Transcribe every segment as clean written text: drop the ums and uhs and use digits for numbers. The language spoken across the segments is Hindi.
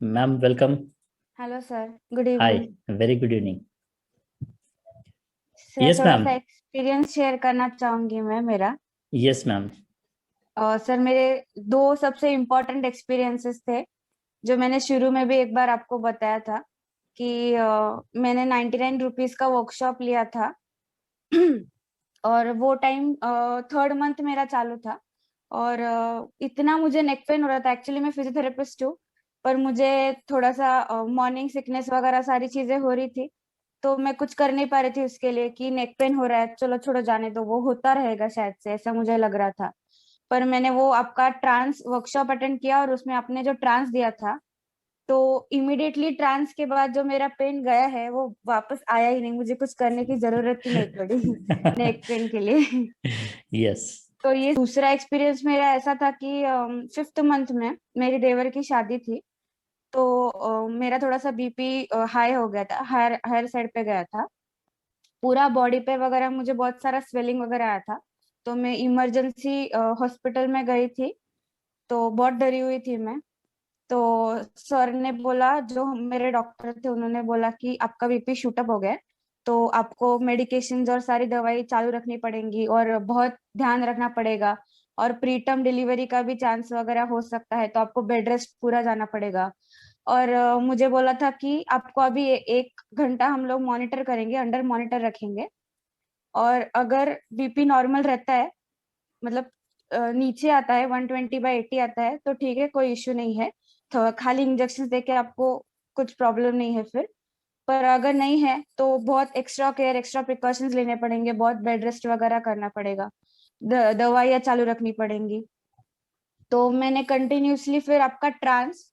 Ma'am welcome. Hello sir, good हाय। Evening. Very good evening. Sir yes थोड़ा मैम। सा एक्सपीरियंस शेयर करना चाहूंगी मैं मेरा। Yes ma'am. सर मेरे दो सबसे इम्पोर्टेंट एक्सपीरियंसेस थे जो मैंने शुरू में भी एक बार आपको बताया था कि मैंने 99 रुपीज का वर्कशॉप लिया था। और वो टाइम थर्ड मंथ मेरा चालू था। और इतना मुझे नेक पेन हो रहा था। एक्चुअली मैं फिजियोथेरेपिस्ट हूँ, पर मुझे थोड़ा सा मॉर्निंग सिकनेस वगैरह सारी चीजें हो रही थी। तो मैं कुछ कर नहीं पा रही थी उसके लिए कि नेक पेन हो रहा है, चलो छोड़ो जाने दो, वो होता रहेगा शायद से, ऐसा मुझे लग रहा था। पर मैंने वो आपका ट्रांस वर्कशॉप अटेंड किया और उसमें आपने जो ट्रांस दिया था, तो इमिडिएटली ट्रांस के बाद जो मेरा पेन गया है वो वापस आया ही नहीं। मुझे कुछ करने की जरूरत ही नहीं पड़ी नेक पेन के लिए। यस। तो ये दूसरा एक्सपीरियंस मेरा ऐसा था कि फिफ्थ मंथ में मेरी देवर की शादी थी। तो मेरा थोड़ा सा बीपी हाई हो गया था, हायर हायर साइड पे गया था। पूरा बॉडी पे वगैरह मुझे बहुत सारा स्वेलिंग वगैरह आया था। तो मैं इमरजेंसी हॉस्पिटल में गई थी। तो बहुत डरी हुई थी मैं। तो सर ने बोला, जो मेरे डॉक्टर थे उन्होंने बोला कि आपका बीपी शूटअप हो गया है, तो आपको मेडिकेशंस और सारी दवाई चालू रखनी पड़ेंगी और बहुत ध्यान रखना पड़ेगा। और प्रीटर्म डिलीवरी का भी चांस वगैरह हो सकता है, तो आपको बेड रेस्ट पूरा जाना पड़ेगा। और मुझे बोला था कि आपको अभी 1 घंटा हम लोग मॉनिटर करेंगे, अंडर मॉनिटर रखेंगे। और अगर बीपी नॉर्मल रहता है, मतलब नीचे आता है 120/80 आता है, तो ठीक है, कोई इश्यू नहीं है। तो खाली इंजेक्शन देके आपको कुछ प्रॉब्लम नहीं है फिर। पर अगर नहीं है तो बहुत एक्स्ट्रा केयर, एक्स्ट्रा प्रिकॉशंस लेने पड़ेंगे, बहुत बेड रेस्ट वगैरह करना पड़ेगा, दवाइयाँ चालू रखनी पड़ेंगी। तो मैंने कंटिन्यूसली फिर आपका ट्रांस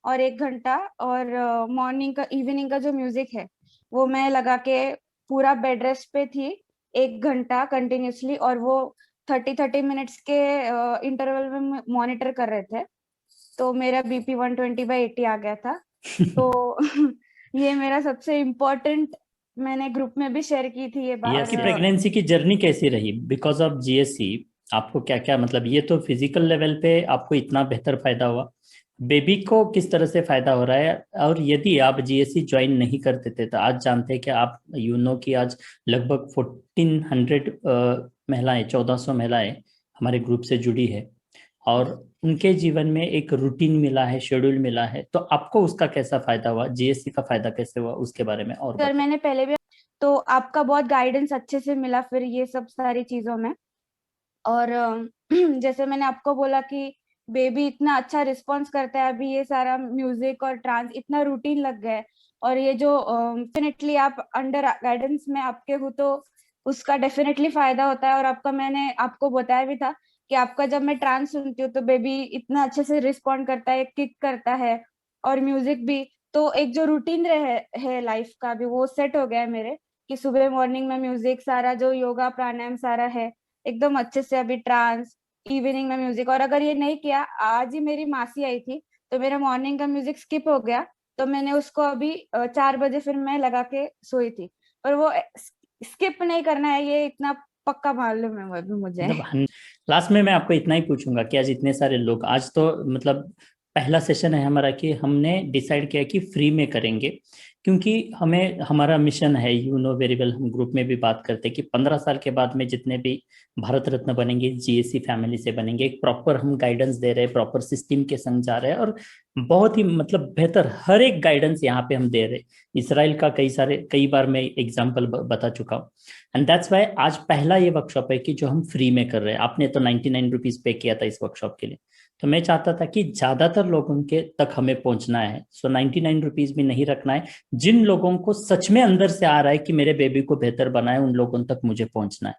और 1 घंटा और मॉर्निंग का इवनिंग का जो म्यूजिक है वो मैं लगा के पूरा बेड रेस्ट पे थी 1 घंटा कंटिन्यूसली। और वो 30-30 मिनट्स के इंटरवल में मॉनिटर कर रहे थे। तो मेरा बीपी 120/80 आ गया था। तो ये मेरा सबसे इम्पोर्टेंट, मैंने ग्रुप में भी शेयर की थी ये बात। यस। और की प्रेगनेंसी की जर्नी कैसी रही बिकॉज ऑफ जीएससी? आपको क्या क्या मतलब, ये तो फिजिकल लेवल पे आपको इतना बेहतर फायदा हुआ, बेबी को किस तरह से फायदा हो रहा है? और यदि आप जीएससी ज्वाइन नहीं करते थे तो आज जानते हैं कि आप कि आज लगभग 1400 महिलाएं, 1400 महिलाएं हमारे ग्रुप से जुड़ी है, और उनके जीवन में एक रूटीन मिला है, शेड्यूल मिला है। तो आपको उसका कैसा फायदा हुआ, जीएससी का फायदा कैसे हुआ, उसके बारे में और सर बताइए। मैंने पहले भी, तो आपका बहुत गाइडेंस अच्छे से मिला फिर ये सब सारी चीजों में। और जैसे मैंने आपको बोला कि बेबी इतना अच्छा रिस्पॉन्स करता है, अभी ये सारा म्यूजिक और ट्रांस इतना रूटीन लग गया है। और ये जो डेफिनेटली आप अंडर गाइडेंस में आपके हो, तो उसका डेफिनेटली फायदा होता है। और आपका मैंने आपको बताया भी था कि आपका जब मैं ट्रांस सुनती हूँ तो बेबी इतना अच्छे से रिस्पॉन्ड करता है, किक करता है, और म्यूजिक भी। तो एक जो रूटीन रहे है लाइफ का भी, वो सेट हो गया है मेरे, कि सुबह मॉर्निंग में म्यूजिक, सारा जो योगा प्राणायाम सारा है एकदम अच्छे से। अभी ट्रांस, इवनिंग में म्यूजिक। और अगर ये नहीं किया, आज ही मेरी मासी आई थी तो मेरा मॉर्निंग का म्यूजिक स्किप हो गया। तो मैंने उसको अभी 4 बजे फिर मैं लगा के सोई थी। पर वो स्किप नहीं करना है, ये इतना पक्का मालूम है मुझे। मतलब लास्ट में मैं आपको इतना ही पूछूंगा कि आज इतने सारे लोग, आज तो मतलब पहला सेशन है हमारा कि हमने डिसाइड किया कि फ्री में करेंगे, क्योंकि हमें हमारा मिशन है, वेरी वेल, हम ग्रुप में भी बात करते हैं कि 15 साल के बाद में जितने भी भारत रत्न बनेंगे जीएससी फैमिली से बनेंगे। एक प्रॉपर हम गाइडेंस दे रहे हैं, प्रॉपर सिस्टम के संग जा रहे हैं, और बहुत ही मतलब बेहतर हर एक गाइडेंस यहाँ पे हम दे रहे हैं। इसराइल का कई बार मैं एग्जाम्पल बता चुका हूँ। एंड दैट्स वाई आज पहला ये वर्कशॉप है कि जो हम फ्री में कर रहे हैं। आपने तो 99 रुपीज पे किया था इस वर्कशॉप के लिए, तो मैं चाहता था कि ज्यादातर लोगों के तक हमें पहुंचना है। सो 99 रुपीज भी नहीं रखना है। जिन लोगों को सच में अंदर से आ रहा है कि मेरे बेबी को बेहतर बनाए, उन लोगों तक मुझे पहुंचना है।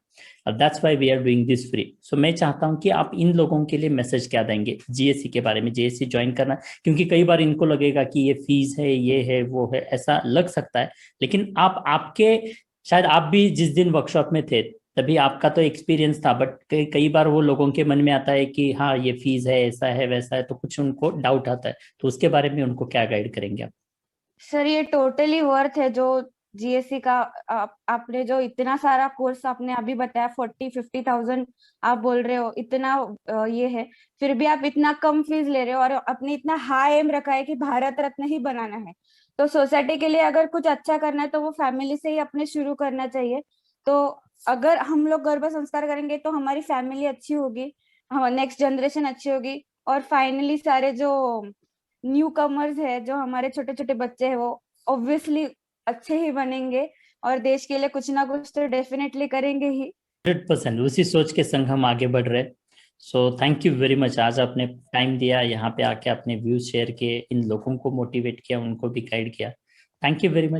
और that's why we are doing this free. So मैं चाहता हूं कि आप इन लोगों के लिए मैसेज क्या देंगे जीएससी के बारे में, जीएससी ज्वाइन करना। क्योंकि कई बार इनको लगेगा कि ये फीस है, ये है, वो है, ऐसा लग सकता है। लेकिन आप आपके शायद आप भी जिस दिन वर्कशॉप में थे तभी आपका तो एक्सपीरियंस था, बट कई कई बार वो लोगों के मन में आता है कि हाँ ये फीस है, ऐसा है, वैसा है, तो कुछ उनको डाउट आता है। तो उसके बारे में उनको क्या गाइड करेंगे आप? सर ये टोटली वर्थ है। जो जीएससी का आपने जो इतना सारा कोर्स आपने अभी बताया, 40-50,000 आप बोल रहे हो, इतना ये है, फिर भी आप इतना कम फीस ले रहे हो और अपने इतना हाई एम रखा है कि भारत रत्न ही बनाना है। तो सोसाइटी के लिए अगर कुछ अच्छा करना है तो वो फैमिली से ही अपने शुरू करना चाहिए। तो अगर हम लोग गर्भ संस्कार करेंगे तो हमारी फैमिली अच्छी होगी, नेक्स्ट जनरेशन अच्छी होगी, और फाइनली सारे जो न्यू कमर्स है, जो हमारे छोटे छोटे बच्चे हैं, वो ऑब्वियसली अच्छे ही बनेंगे और देश के लिए कुछ ना कुछ तो डेफिनेटली करेंगे ही। 100% उसी सोच के संग हम आगे बढ़ रहे। So thank you very much, आज आपने टाइम दिया, यहाँ पे आके अपने व्यूज शेयर किए, इन लोगों को मोटिवेट किया, उनको भी गाइड किया। Thank you very much.